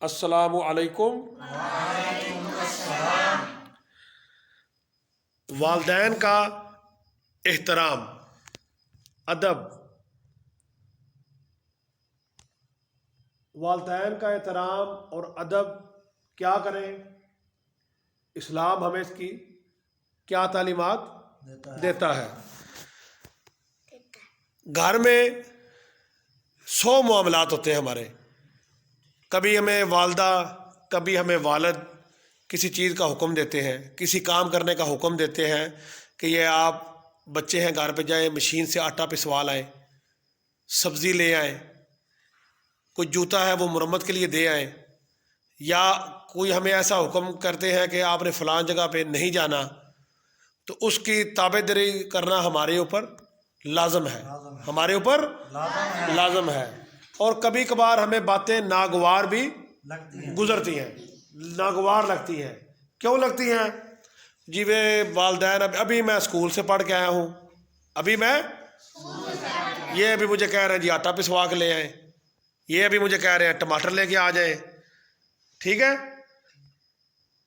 السلام علیکم۔ والدین کا احترام، ادب۔ والدین کا احترام اور ادب کیا کریں؟ اسلام ہمیں اس کی کیا تعلیمات دیتا ہے؟ گھر میں 100 معاملات ہوتے ہیں ہمارے، کبھی ہمیں والدہ، کبھی ہمیں والد کسی چیز کا حکم دیتے ہیں، کسی کام کرنے کا حکم دیتے ہیں کہ یہ آپ بچے ہیں گھر پہ جائیں مشین سے آٹا پسوا لائیں، سبزی لے آئیں، کوئی جوتا ہے وہ مرمت کے لیے دے آئیں، یا کوئی ہمیں ایسا حکم کرتے ہیں کہ آپ نے فلان جگہ پہ نہیں جانا، تو اس کی تابع داری کرنا ہمارے اوپر لازم ہے، ہمارے اوپر لازم ہے۔ اور کبھی کبھار ہمیں باتیں ناگوار بھی گزرتی ہیں، ناگوار لگتی ہیں۔ کیوں لگتی ہیں؟ جی وہ والدین، ابھی میں اسکول سے پڑھ کے آیا ہوں، یہ ابھی مجھے کہہ رہے ہیں جی آٹا پسوا کے لے آئیں، یہ ابھی مجھے کہہ رہے ہیں ٹماٹر لے کے آ جائیں، ٹھیک ہے۔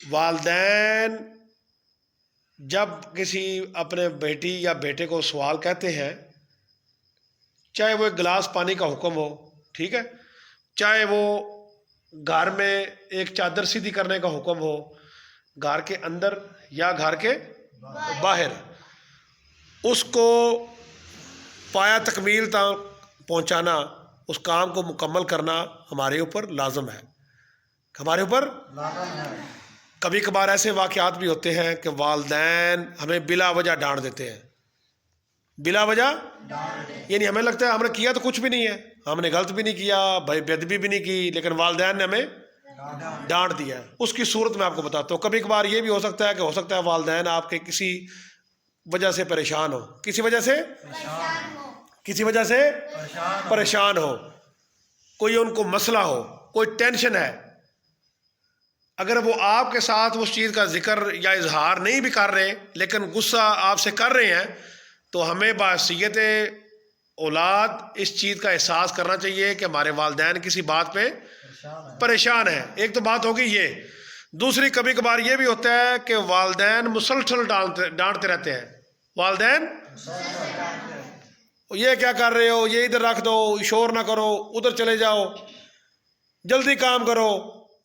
والدین جب کسی اپنے بیٹی یا بیٹے کو سوال کہتے ہیں، چاہے وہ ایک گلاس پانی کا حکم ہو، ٹھیک ہے، چاہے وہ گھر میں ایک چادر سیدھی کرنے کا حکم ہو، گھر کے اندر یا گھر کے باہر، اس کو پایا تکمیل تک پہنچانا، اس کام کو مکمل کرنا ہمارے اوپر لازم ہے، ہمارے اوپر کبھی کبھار ایسے واقعات بھی ہوتے ہیں کہ والدین ہمیں بلا وجہ ڈانٹ دیتے ہیں، بلا وجہ، یعنی ہمیں لگتا ہے ہم نے کیا تو کچھ بھی نہیں ہے، ہم نے غلط بھی نہیں کیا، بھائی بے ادبی بھی نہیں کی، لیکن والدین نے ہمیں ڈانٹ دیا ہے۔ اس کی صورت میں آپ کو بتاتا ہوں، کبھی کبھار یہ بھی ہو سکتا ہے کہ والدین آپ کے کسی وجہ سے پریشان ہو، کسی وجہ سے پریشان ہو، کوئی ان کو مسئلہ ہو، کوئی ٹینشن ہے، اگر وہ آپ کے ساتھ اس چیز کا ذکر یا اظہار نہیں بھی کر رہے لیکن غصہ آپ سے کر رہے ہیں، تو ہمیں بحیثیت اولاد اس چیز کا احساس کرنا چاہیے کہ ہمارے والدین کسی بات پہ پریشان ہیں۔ ایک تو بات ہوگی یہ، دوسری کبھی کبھار یہ بھی ہوتا ہے کہ والدین مسلسل ڈانٹتے رہتے ہیں، والدین یہ کیا کر رہے ہو، یہ ادھر رکھ دو، شور نہ کرو، ادھر چلے جاؤ، جلدی کام کرو۔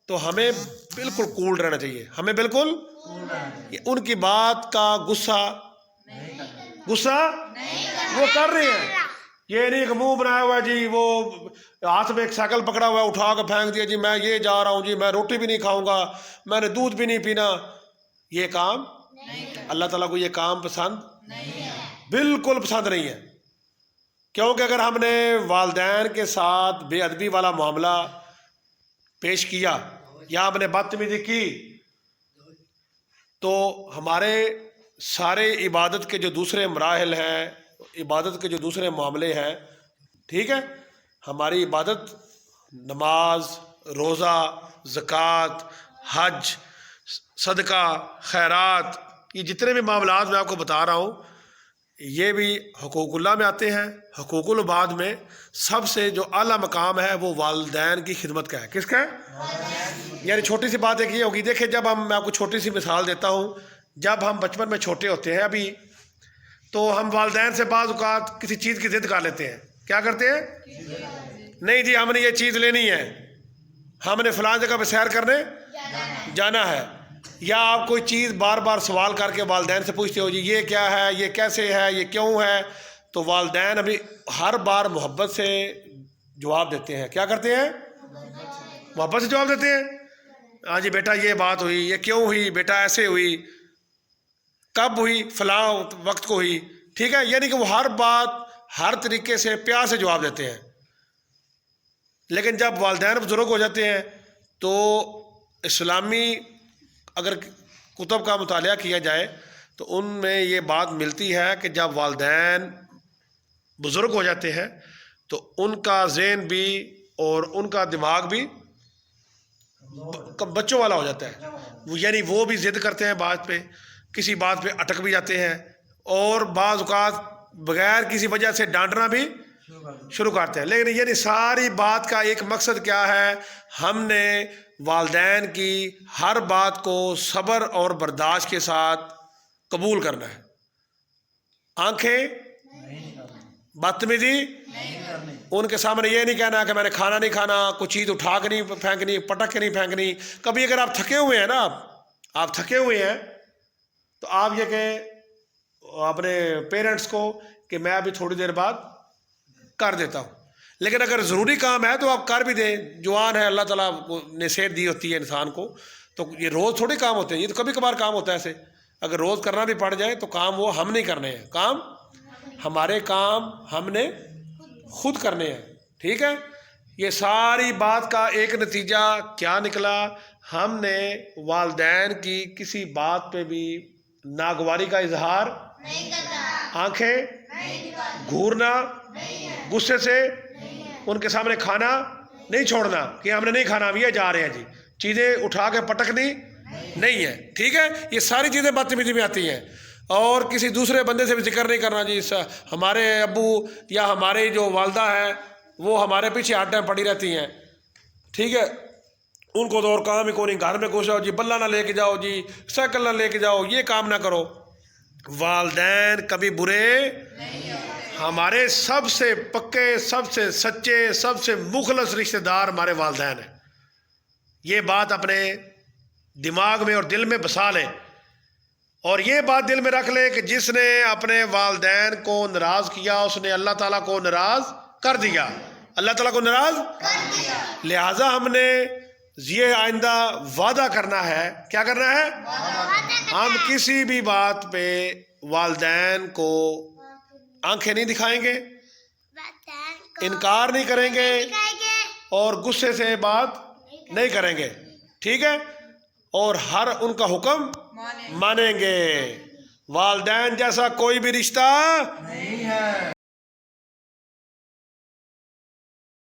تو ہمیں بالکل کول رہنا چاہیے، ہمیں بالکل ان کی بات کا غصہ وہ کر رہے ہیں، یہ نہیں کہ منہ بنایا ہوا ہے جی، وہ ہاتھ میں ایک سائیکل پکڑا ہوا ہے اٹھا کے پھینک دیا، جی میں یہ جا رہا ہوں، جی میں روٹی بھی نہیں کھاؤں گا، میں نے دودھ بھی نہیں پینا۔ یہ کام اللہ تعالیٰ کو یہ کام پسند بالکل پسند نہیں ہے، کیونکہ اگر ہم نے والدین کے ساتھ بے ادبی والا معاملہ پیش کیا یا ہم نے بدتمیزی کی، تو ہمارے سارے عبادت کے جو دوسرے مراحل ہیں، عبادت کے جو دوسرے معاملے ہیں، ٹھیک ہے، ہماری عبادت، نماز، روزہ، زکوٰۃ، حج، صدقہ، خیرات، یہ جتنے بھی معاملات میں آپ کو بتا رہا ہوں، یہ بھی حقوق اللہ میں آتے ہیں۔ حقوق العباد میں سب سے جو اعلیٰ مقام ہے وہ والدین کی خدمت کا ہے۔ کس کا ہے؟ یعنی چھوٹی سی بات ایک یہ ہوگی، دیکھیں جب میں آپ کو چھوٹی سی مثال دیتا ہوں، جب ہم بچپن میں چھوٹے ہوتے ہیں ابھی، تو ہم والدین سے بعض اوقات کسی چیز کی ضد کر لیتے ہیں۔ کیا کرتے ہیں؟ نہیں جی ہم نے یہ چیز لینی ہے، ہم نے فلاں جگہ پہ سیر کرنے جانا ہے، یا آپ کوئی چیز بار بار سوال کر کے والدین سے پوچھتے ہو، جی یہ کیا ہے، یہ کیسے ہے، یہ کیوں ہے، تو والدین ابھی ہر بار محبت سے جواب دیتے ہیں۔ کیا کرتے ہیں؟ محبت سے جواب دیتے ہیں۔ ہاں جی بیٹا یہ بات ہوئی، یہ کیوں ہوئی بیٹا، ایسے ہوئی، کب ہوئی، فلاں وقت کو ہوئی، ٹھیک ہے، یعنی کہ وہ ہر بات ہر طریقے سے پیار سے جواب دیتے ہیں۔ لیکن جب والدین بزرگ ہو جاتے ہیں تو اسلامی اگر کتب کا مطالعہ کیا جائے تو ان میں یہ بات ملتی ہے کہ جب والدین بزرگ ہو جاتے ہیں تو ان کا ذہن بھی اور ان کا دماغ بھی بچوں والا ہو جاتا ہے، یعنی وہ بھی ضد کرتے ہیں بات پہ، کسی بات پہ اٹک بھی جاتے ہیں، اور بعض اوقات بغیر کسی وجہ سے ڈانٹنا بھی شروع کرتے ہیں. لیکن یعنی ساری بات کا ایک مقصد کیا ہے؟ ہم نے والدین کی ہر بات کو صبر اور برداشت کے ساتھ قبول کرنا ہے. آنکھیں بدتمیزی ان کے سامنے یہ نہیں کہنا کہ میں نے کھانا نہیں کھانا، کوئی چیز اٹھا کے نہیں پھینکنی، پٹک کے نہیں پھینکنی. کبھی اگر آپ تھکے ہوئے ہیں نا، آپ تھکے ہوئے ہیں تو آپ یہ کہ اپنے پیرنٹس کو کہ میں ابھی تھوڑی دیر بعد کر دیتا ہوں. لیکن اگر ضروری کام ہے تو آپ کر بھی دیں. جوان ہے، اللہ تعالیٰ نے صحت دی ہوتی ہے انسان کو، تو یہ روز تھوڑے کام ہوتے ہیں، یہ تو کبھی کبھار کام ہوتا ہے. ایسے اگر روز کرنا بھی پڑ جائے تو کام وہ ہم نہیں کرنے ہیں، کام ہمارے کام ہم نے خود کرنے ہیں. ٹھیک ہے. یہ ساری بات کا ایک نتیجہ کیا نکلا؟ ہم نے والدین کی کسی بات پہ بھی ناگواری کا اظہار نہیں کرنا، آنکھیں گھورنا، غصے سے ان کے سامنے کھانا نہیں چھوڑنا کہ ہم نے نہیں کھانا، ہم یہ جا رہے ہیں جی، چیزیں اٹھا کے پٹکنی نہیں ہے. ٹھیک ہے. یہ ساری چیزیں بدتمیزی میں آتی ہیں. اور کسی دوسرے بندے سے بھی ذکر نہیں کرنا جی ہمارے ابو یا ہماری جو والدہ ہے وہ ہمارے پیچھے آڈیں پڑی رہتی ہیں. ٹھیک ہے. ان کو تو اور کام ہی کوئی نہیں، گھر میں گھس جاؤ جی، بلہ نہ لے کے جاؤ جی، سائیکل نہ لے کے جاؤ، یہ کام نہ کرو. والدین کبھی برے ہمارے سب سے پکے، سب سے سچے، سب سے مخلص رشتہ دار ہمارے والدین ہیں. یہ بات اپنے دماغ میں اور دل میں بسا لیں، اور یہ بات دل میں رکھ لیں کہ جس نے اپنے والدین کو ناراض کیا اس نے اللہ تعالیٰ کو ناراض کر دیا، اللہ تعالیٰ کو ناراض کر دیا. لہٰذا ہم نے یہ آئندہ وعدہ کرنا ہے. کیا کرنا ہے؟ ہم کسی بھی بات پہ والدین کو آنکھیں نہیں دکھائیں گے، انکار نہیں کریں گے، اور غصے سے بات نہیں کریں گے. ٹھیک ہے. اور ہر ان کا حکم مانیں گے. والدین جیسا کوئی بھی رشتہ نہیں ہے.